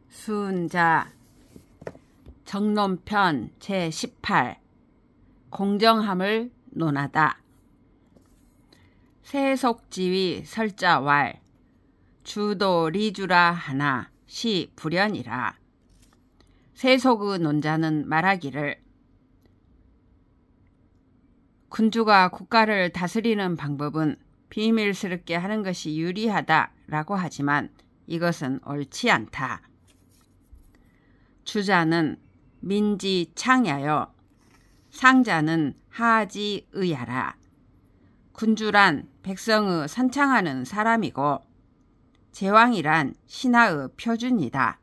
수은자 정론편 제18 공정함을 논하다. 세속지위 설자왈 주도 리주라 하나 시 불연이라. 세속의 논자는 말하기를 군주가 국가를 다스리는 방법은 비밀스럽게 하는 것이 유리하다라고 하지만 이것은 옳지 않다. 주자는 민지 창야여 상자는 하지 의야라. 군주란 백성의 선창하는 사람이고 제왕이란 신하의 표준이다.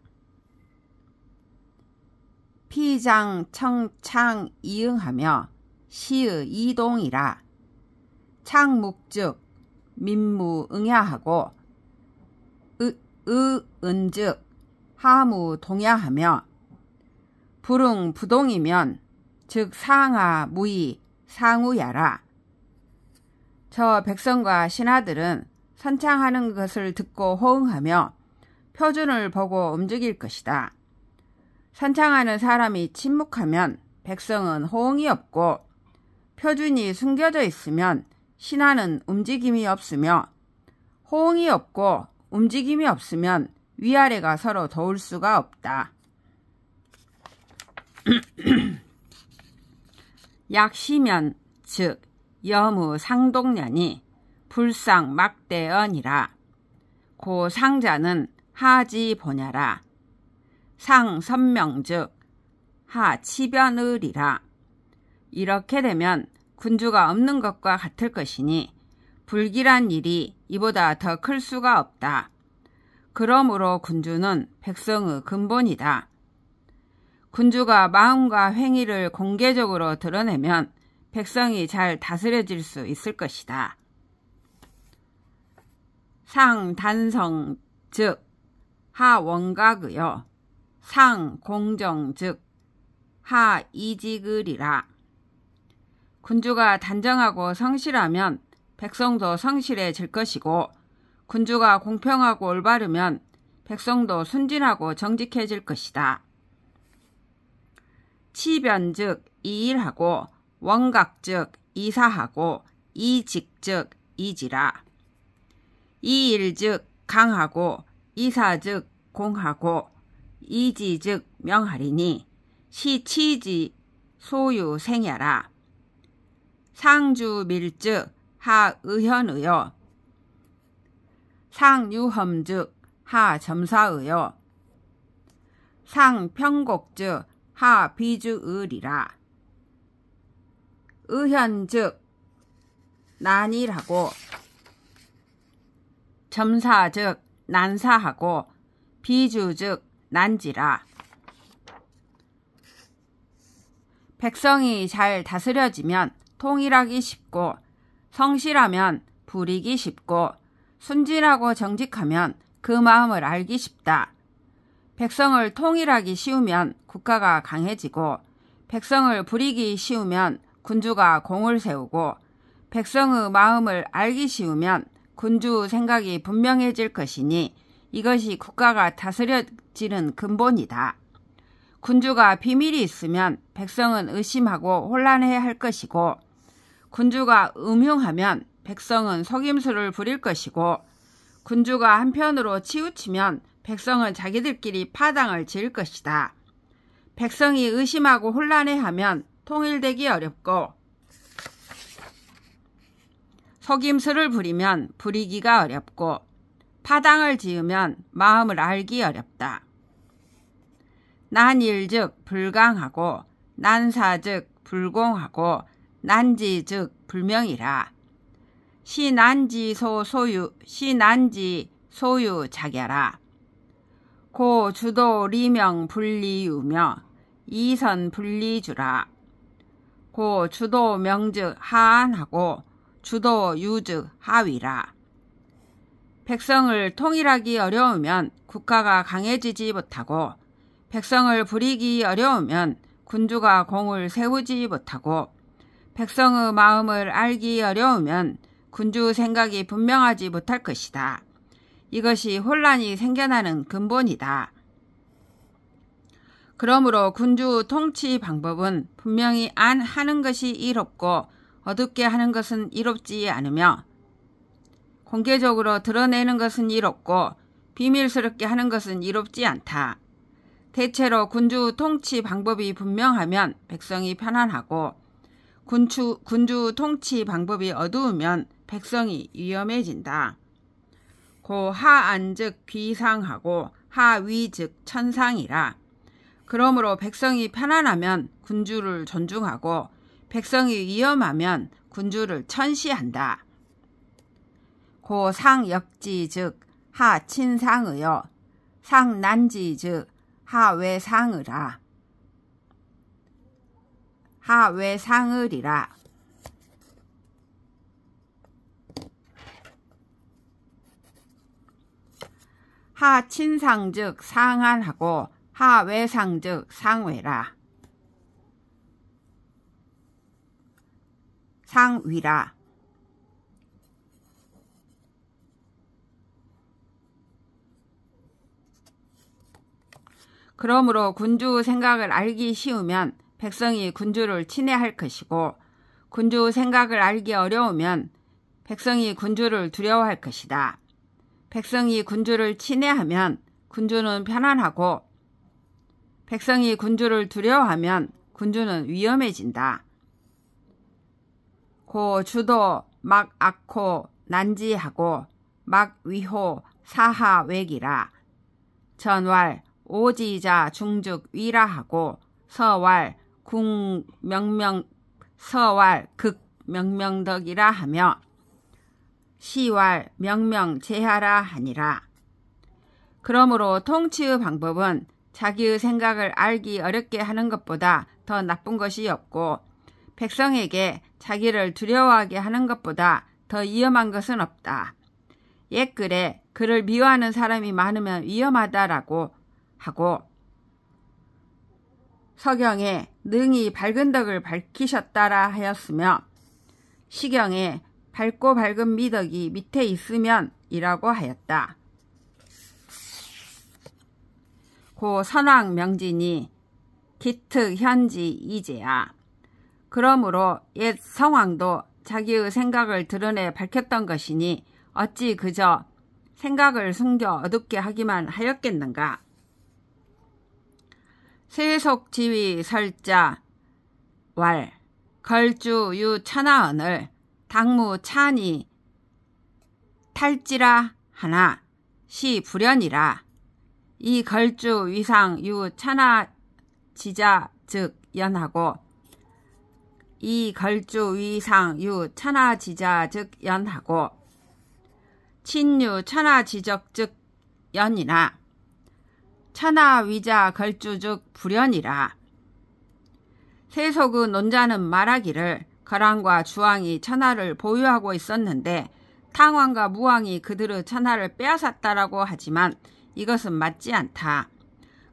피장 청창 이응하며 시의 이동이라. 창묵즉 민무응야하고 의은즉 하무동야하며 불응부동이면 즉 상하 무의 상우야라. 저 백성과 신하들은 선창하는 것을 듣고 호응하며 표준을 보고 움직일 것이다. 선창하는 사람이 침묵하면 백성은 호응이 없고 표준이 숨겨져 있으면 신하는 움직임이 없으며 호응이 없고 움직임이 없으면 위아래가 서로 도울 수가 없다. 약시면 즉 여무 상동년이 불상 막대언이라. 고 상자는 하지 보냐라. 상 선명 즉 하 치변의리라. 이렇게 되면 군주가 없는 것과 같을 것이니 불길한 일이 이보다 더 클 수가 없다. 그러므로 군주는 백성의 근본이다. 군주가 마음과 행위를 공개적으로 드러내면 백성이 잘 다스려질 수 있을 것이다. 상단성 즉 하원각의여 상공정 즉 하이직의리라. 군주가 단정하고 성실하면 백성도 성실해질 것이고 군주가 공평하고 올바르면 백성도 순진하고 정직해질 것이다. 치변 즉 이일하고 원각 즉 이사하고 이직 즉 이지라. 이일 즉 강하고 이사 즉 공하고 이지 즉 명하리니 시치지 소유 생야라. 상주 밀즉 하의현의여 상유험 즉 하점사의여 상평곡 즉 하비주의리라. 의현 즉 난이라고 점사 즉 난사하고 비주 즉 난지라. 백성이 잘 다스려지면 통일하기 쉽고 성실하면 부리기 쉽고 순진하고 정직하면 그 마음을 알기 쉽다. 백성을 통일하기 쉬우면 국가가 강해지고 백성을 부리기 쉬우면 군주가 공을 세우고 백성의 마음을 알기 쉬우면 군주 생각이 분명해질 것이니 이것이 국가가 다스려지는 근본이다. 군주가 비밀이 있으면 백성은 의심하고 혼란해 할 것이고 군주가 음흉하면 백성은 속임수를 부릴 것이고 군주가 한편으로 치우치면 백성은 자기들끼리 파당을 지을 것이다. 백성이 의심하고 혼란해하면 통일되기 어렵고 속임수를 부리면 부리기가 어렵고 파당을 지으면 마음을 알기 어렵다. 난일 즉 불강하고 난사 즉 불공하고 난지 즉 불명이라. 시난지 소유 자갸라. 고 주도 리명 분리유며 이선 분리주라. 고 주도 명즉 하안하고 주도 유즉 하위라. 백성을 통일하기 어려우면 국가가 강해지지 못하고 백성을 부리기 어려우면 군주가 공을 세우지 못하고 백성의 마음을 알기 어려우면 군주 생각이 분명하지 못할 것이다. 이것이 혼란이 생겨나는 근본이다. 그러므로 군주 통치 방법은 분명히 안 하는 것이 이롭고 어둡게 하는 것은 이롭지 않으며 공개적으로 드러내는 것은 이롭고 비밀스럽게 하는 것은 이롭지 않다. 대체로 군주 통치 방법이 분명하면 백성이 편안하고 군주 통치 방법이 어두우면 백성이 위험해진다. 고 하안 즉 비상하고 하위 즉 천상이라. 그러므로 백성이 편안하면 군주를 존중하고 백성이 위험하면 군주를 천시한다. 고 상역지 즉 하친상의여 상난지 즉 하외상의라. 하외상의리라. 하친상 즉 상한하고 하외상 즉 상외라. 상위라. 그러므로 군주 생각을 알기 쉬우면 백성이 군주를 친애할 것이고 군주 생각을 알기 어려우면 백성이 군주를 두려워할 것이다. 백성이 군주를 친애하면 군주는 편안하고 백성이 군주를 두려워하면 군주는 위험해진다. 고 주도 막 악호 난지하고 막 위호 사하외기라. 전왈 오지자 중즉 위라하고 서왈 국명명 서왈 극명명덕이라 하며 시왈 명명제하라 하니라. 그러므로 통치의 방법은 자기의 생각을 알기 어렵게 하는 것보다 더 나쁜 것이 없고 백성에게 자기를 두려워하게 하는 것보다 더 위험한 것은 없다. 옛글에 그를 미워하는 사람이 많으면 위험하다라고 하고 서경에 능히 밝은 덕을 밝히셨다라 하였으며 시경에 밝고 밝은 미덕이 밑에 있으면 이라고 하였다. 고 선왕 명진이 기특 현지 이제야. 그러므로 옛 성왕도 자기의 생각을 드러내 밝혔던 것이니 어찌 그저 생각을 숨겨 어둡게 하기만 하였겠는가. 세속지위 설자 왈 걸주 유천하언을 당무 찬이 탈지라 하나 시 불연이라. 이 걸주 위상 유천하 지자 즉 연하고 이 걸주 위상 유천하 지자 즉 연하고 친유 천하 지적 즉 연이나 천하 위자 걸주 즉 불연이라. 세속의 논자는 말하기를 거랑과 주왕이 천하를 보유하고 있었는데 탕왕과 무왕이 그들의 천하를 빼앗았다라고 하지만 이것은 맞지 않다.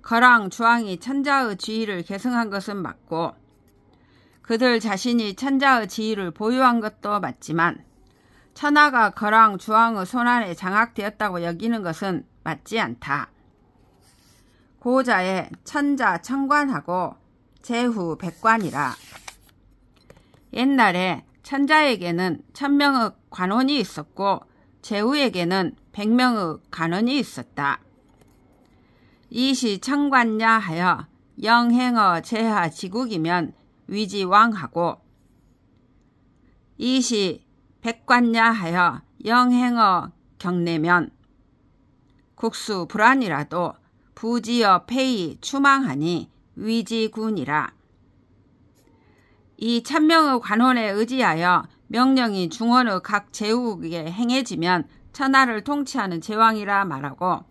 거랑 주왕이 천자의 지위를 계승한 것은 맞고 그들 자신이 천자의 지위를 보유한 것도 맞지만 천하가 거랑 주왕의 손안에 장악되었다고 여기는 것은 맞지 않다. 고자에 천자 천관하고 제후 백관이라. 옛날에 천자에게는 1000명의 관원이 있었고 제후에게는 100명의 관원이 있었다. 이시 천관야 하여 영행어 제하 지국이면 위지왕하고 이시 백관야 하여 영행어 경내면 국수 불안이라도 부지어 폐이 추망하니 위지군이라. 이 1000명의 관원에 의지하여 명령이 중원의 각 제국에 행해지면 천하를 통치하는 제왕이라 말하고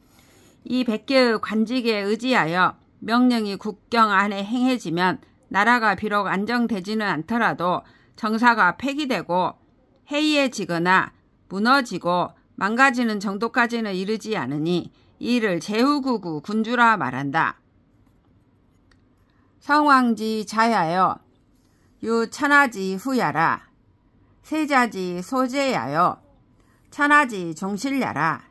이 100개의 관직에 의지하여 명령이 국경 안에 행해지면 나라가 비록 안정되지는 않더라도 정사가 폐기되고 해이해지거나 무너지고 망가지는 정도까지는 이르지 않으니 이를 제후구구 군주라 말한다. 성왕지 자야여 유천하지 후야라. 세자지 소제야여 천하지 종실야라.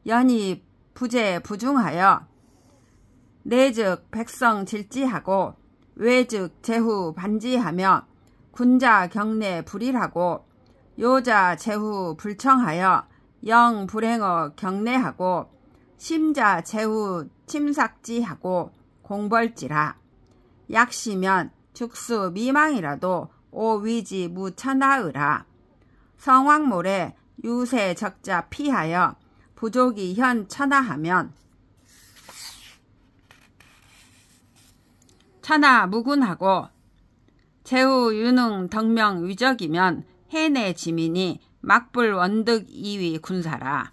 연이 부재 부중하여 내즉 백성 질지하고 외즉 제후 반지하며 군자 경내 불일하고 요자 제후 불청하여 영 불행어 경내하고 심자 제후 침삭지하고 공벌지라. 약시면 죽수 미망이라도 오위지 무천하으라. 성왕몰에 유세 적자 피하여 부족이 현 천하하면 천하 무군하고 제후 유능 덕명 위적이면 해내 지민이 막불 원득 이위 군사라.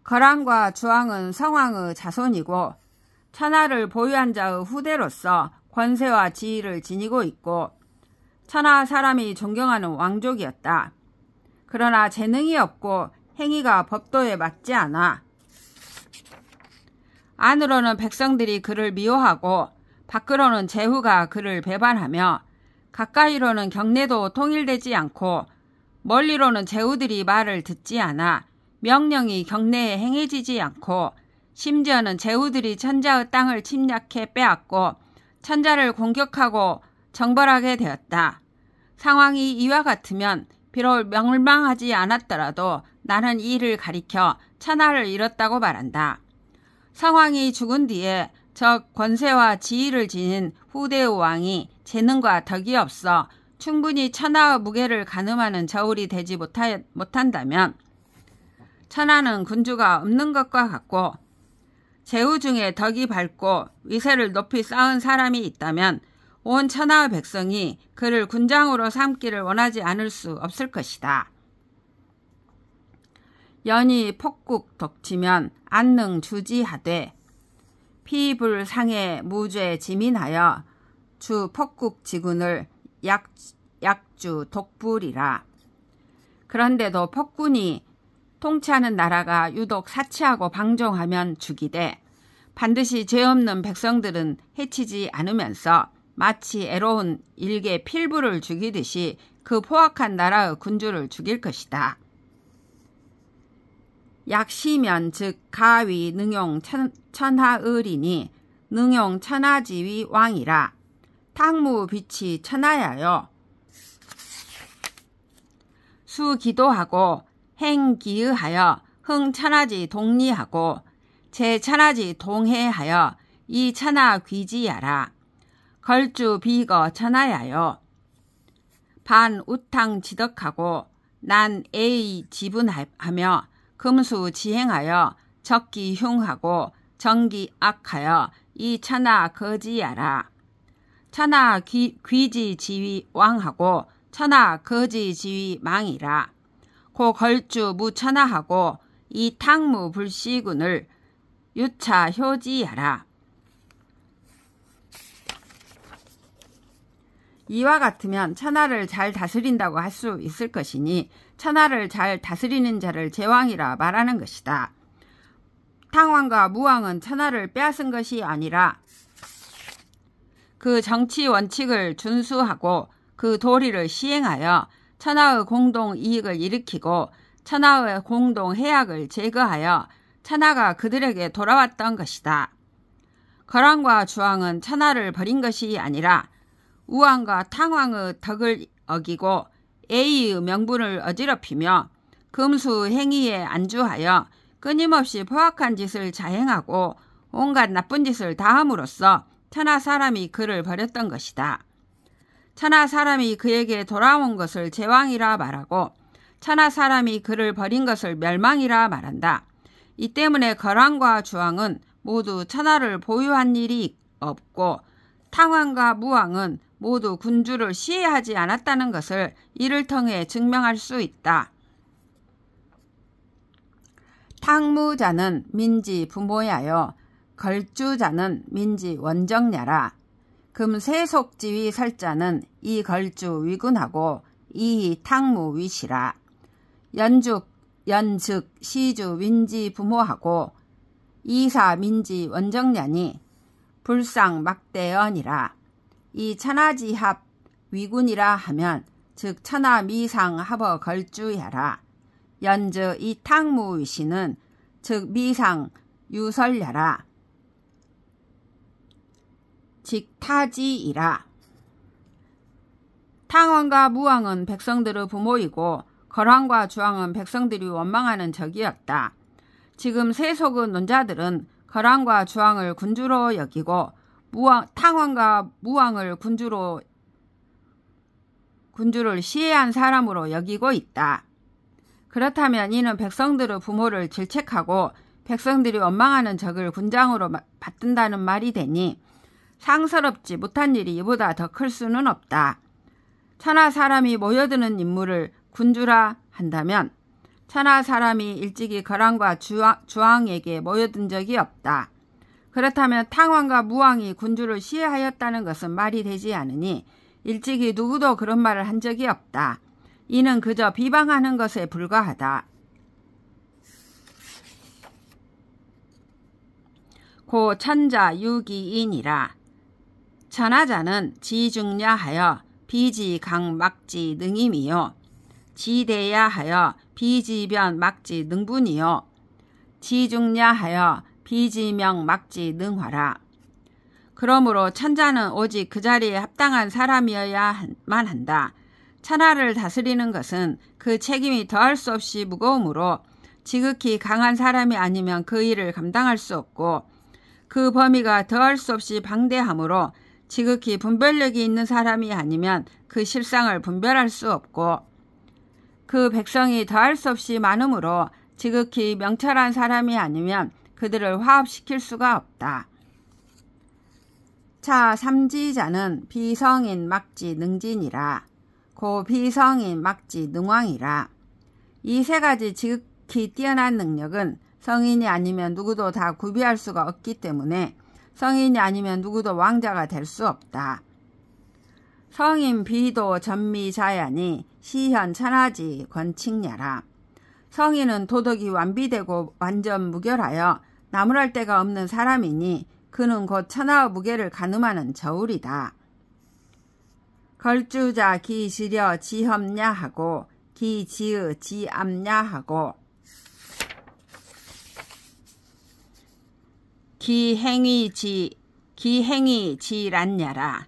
거란과 주왕은 성왕의 자손이고 천하를 보유한 자의 후대로서 권세와 지위를 지니고 있고 천하 사람이 존경하는 왕족이었다. 그러나 재능이 없고 행위가 법도에 맞지 않아 안으로는 백성들이 그를 미워하고 밖으로는 제후가 그를 배반하며 가까이로는 경내도 통일되지 않고 멀리로는 제후들이 말을 듣지 않아 명령이 경내에 행해지지 않고 심지어는 제후들이 천자의 땅을 침략해 빼앗고 천자를 공격하고 정벌하게 되었다. 상황이 이와 같으면 비록 멸망하지 않았더라도 나는 이를 가리켜 천하를 잃었다고 말한다. 상황이 죽은 뒤에 저 권세와 지위를 지닌 후대의 왕이 재능과 덕이 없어 충분히 천하의 무게를 가늠하는 저울이 되지 못한다면 천하는 군주가 없는 것과 같고 제후 중에 덕이 밝고 위세를 높이 쌓은 사람이 있다면 온 천하의 백성이 그를 군장으로 삼기를 원하지 않을 수 없을 것이다. 연이 폭국 덕치면 안능 주지하되 피불상해 무죄 지민하여 주 폭국 지군을 약주 독불이라. 그런데도 폭군이 통치하는 나라가 유독 사치하고 방종하면 죽이되 반드시 죄 없는 백성들은 해치지 않으면서 마치 애로운 일개 필부를 죽이듯이 그 포악한 나라의 군주를 죽일 것이다. 약시면 즉 가위 능용 천하의리니 능용 천하지위 왕이라. 탕무 빛이 천하야여 수기도하고 행기의하여 흥천하지 동리하고 제천하지 동해하여 이 천하 귀지야라. 걸주 비거 천하야여 반우탕 지덕하고 난 에이 지분하며 금수 지행하여 적기 흉하고 정기 악하여 이 천하 거지야라. 천하 귀지 지위 왕하고 천하 거지 지위 망이라. 고 걸주 무천하하고 이 탕무 불시군을 유차 효지야라. 이와 같으면 천하를 잘 다스린다고 할 수 있을 것이니 천하를 잘 다스리는 자를 제왕이라 말하는 것이다. 탕왕과 무왕은 천하를 빼앗은 것이 아니라 그 정치 원칙을 준수하고 그 도리를 시행하여 천하의 공동 이익을 일으키고 천하의 공동 해악을 제거하여 천하가 그들에게 돌아왔던 것이다. 거란과 주왕은 천하를 버린 것이 아니라 우왕과 탕왕의 덕을 어기고 A의 명분을 어지럽히며 금수 행위에 안주하여 끊임없이 포악한 짓을 자행하고 온갖 나쁜 짓을 다함으로써 천하 사람이 그를 버렸던 것이다. 천하 사람이 그에게 돌아온 것을 제왕이라 말하고 천하 사람이 그를 버린 것을 멸망이라 말한다. 이 때문에 거란과 주왕은 모두 천하를 보유한 일이 없고 탕왕과 무왕은 모두 군주를 시해하지 않았다는 것을 이를 통해 증명할 수 있다. 탕무자는 민지 부모야여 걸주자는 민지 원정야라. 금세속지위 설자는 이 걸주 위군하고 이 탕무 위시라. 연즉 시주 민지 부모하고 이사 민지 원정야니 불상 막대언이라. 이 천하지합 위군이라 하면 즉 천하 미상 합어 걸주야라. 연즉 이 탕무 위시는 즉 미상 유설야라. 직타지이라. 탕왕과 무왕은 백성들의 부모이고 거란과 주왕은 백성들이 원망하는 적이었다. 지금 세속의 논자들은 거란과 주왕을 군주로 여기고 탕왕과 무왕을 군주를 시해한 사람으로 여기고 있다. 그렇다면 이는 백성들의 부모를 질책하고 백성들이 원망하는 적을 군장으로 받든다는 말이 되니 상스럽지 못한 일이 이보다 더 클 수는 없다. 천하 사람이 모여드는 인물을 군주라 한다면 천하 사람이 일찍이 거란과 주왕에게 모여든 적이 없다. 그렇다면 탕왕과 무왕이 군주를 시해하였다는 것은 말이 되지 않으니 일찍이 누구도 그런 말을 한 적이 없다. 이는 그저 비방하는 것에 불과하다. 고 천자 유기인이라. 천하자는 지중야하여 비지강 막지 능임이요 지대야하여 비지변 막지 능분이요 지중야하여 비지명 막지 능화라. 그러므로 천자는 오직 그 자리에 합당한 사람이어야만 한다. 천하를 다스리는 것은 그 책임이 더할 수 없이 무거우므로 지극히 강한 사람이 아니면 그 일을 감당할 수 없고 그 범위가 더할 수 없이 방대하므로 지극히 분별력이 있는 사람이 아니면 그 실상을 분별할 수 없고 그 백성이 더할 수 없이 많으므로 지극히 명철한 사람이 아니면 그들을 화합시킬 수가 없다. 차 삼지자는 비성인 막지 능진이라. 고 비성인 막지 능왕이라. 이 세 가지 지극히 뛰어난 능력은 성인이 아니면 누구도 다 구비할 수가 없기 때문에 성인이 아니면 누구도 왕자가 될 수 없다. 성인 비도 전미자야니 시현 천하지 권칙야라. 성인은 도덕이 완비되고 완전 무결하여 나무랄 데가 없는 사람이니 그는 곧 천하의 무게를 가늠하는 저울이다. 걸주자 기시려 지험야하고 기지의 지암야하고 기행이 지란야라.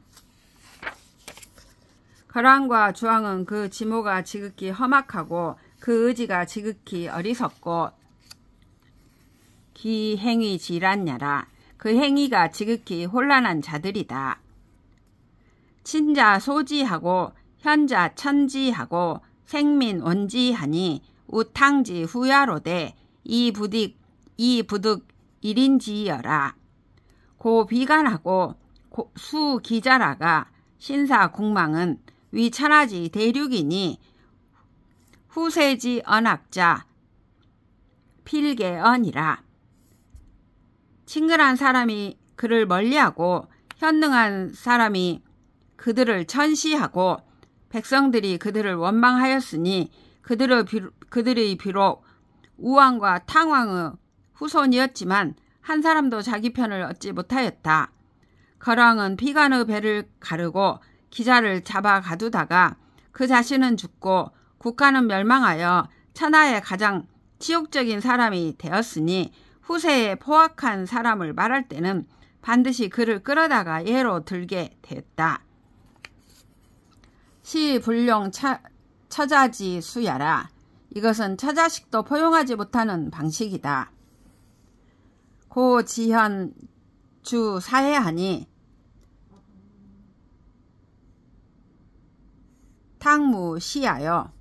거란과 주왕은 그 지모가 지극히 험악하고 그 의지가 지극히 어리석고 기행이 지란야라. 그 행위가 지극히 혼란한 자들이다. 친자 소지하고 현자 천지하고 생민 원지하니 우탕지 후야로되 이부득 일인지여라. 고 비간하고 수기자라가 신사국망은 위천하지 대륙이니 후세지 언학자 필계언이라. 친근한 사람이 그를 멀리하고 현능한 사람이 그들을 천시하고 백성들이 그들을 원망하였으니 그들이 비록 우왕과 탕왕의 후손이었지만 한 사람도 자기 편을 얻지 못하였다. 거랑은 비간의 배를 가르고 기자를 잡아 가두다가 그 자신은 죽고 국가는 멸망하여 천하의 가장 치욕적인 사람이 되었으니 후세에 포악한 사람을 말할 때는 반드시 그를 끌어다가 예로 들게 되었다. 시불용 처자지 수야라. 이것은 처자식도 포용하지 못하는 방식이다. 고지현 주 사해하니 탕무 시하여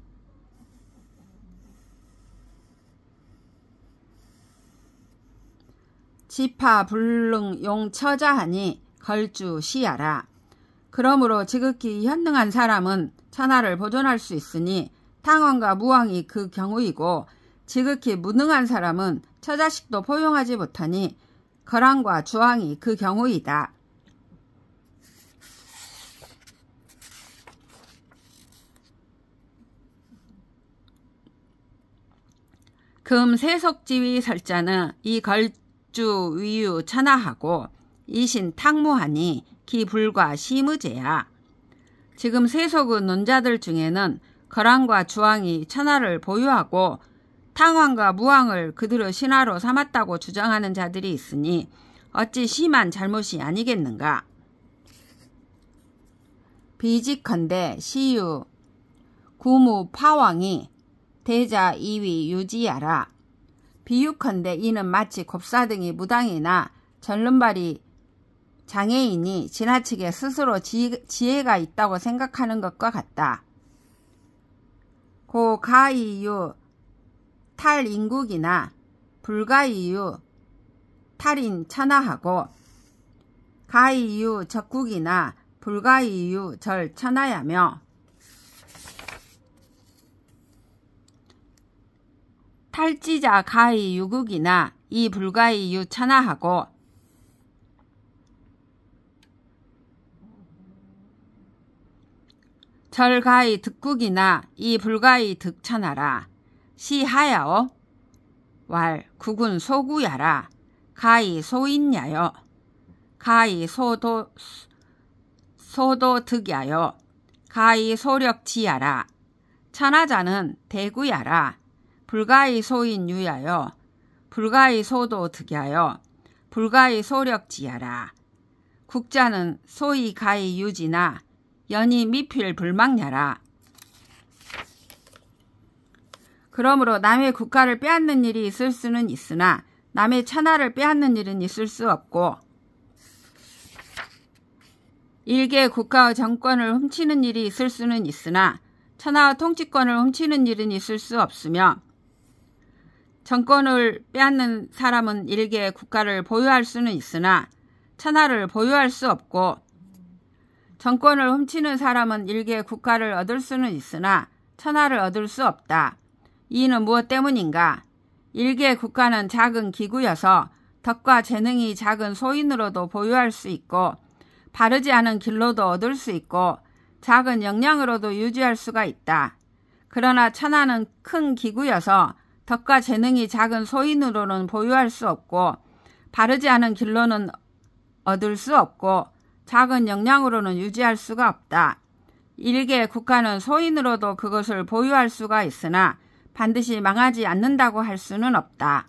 지파 불능 용처자하니 걸주 시야라. 그러므로 지극히 현능한 사람은 천하를 보존할 수 있으니 탕왕과 무왕이 그 경우이고 지극히 무능한 사람은 처자식도 포용하지 못하니 거란과 주왕이 그 경우이다. 금 세속지위 설자는 이 걸주 위유 천하하고 이신 탕무하니 기불과 시무제야. 지금 세속의 논자들 중에는 거란과 주왕이 천하를 보유하고 탕왕과 무왕을 그들의 신하로 삼았다고 주장하는 자들이 있으니 어찌 심한 잘못이 아니겠는가. 비직컨대 시유 구무 파왕이 대자 2위 유지하라. 비유컨대 이는 마치 곱사등이 무당이나 절름발이 장애인이 지나치게 스스로 지혜가 있다고 생각하는 것과 같다. 고 가이유 탈인국이나 불가이유 탈인 천하하고 가이유 적국이나 불가이유 절 천하야며 탈지자 가이 유국이나 이 불가이 유 천하하고 절가이 득국이나 이 불가이 득천하라. 시하야오 왈 국은 소구야라. 가이 소인야여 가이 소도득야여 가이 소력지야라. 천하자는 대구야라. 불가이 소인 유야여 불가이 소도 득야여 불가이 소력지야라. 국자는 소이 가이 유지나 연이 미필 불망야라. 그러므로 남의 국가를 빼앗는 일이 있을 수는 있으나 남의 천하를 빼앗는 일은 있을 수 없고 일개 국가의 정권을 훔치는 일이 있을 수는 있으나 천하의 통치권을 훔치는 일은 있을 수 없으며 정권을 빼앗는 사람은 일개 국가를 보유할 수는 있으나 천하를 보유할 수 없고 정권을 훔치는 사람은 일개 국가를 얻을 수는 있으나 천하를 얻을 수 없다. 이는 무엇 때문인가? 일개 국가는 작은 기구여서 덕과 재능이 작은 소인으로도 보유할 수 있고 바르지 않은 길로도 얻을 수 있고 작은 역량으로도 유지할 수가 있다. 그러나 천하는 큰 기구여서 덕과 재능이 작은 소인으로는 보유할 수 없고 바르지 않은 길로는 얻을 수 없고 작은 역량으로는 유지할 수가 없다. 일개 국가는 소인으로도 그것을 보유할 수가 있으나 반드시 망하지 않는다고 할 수는 없다.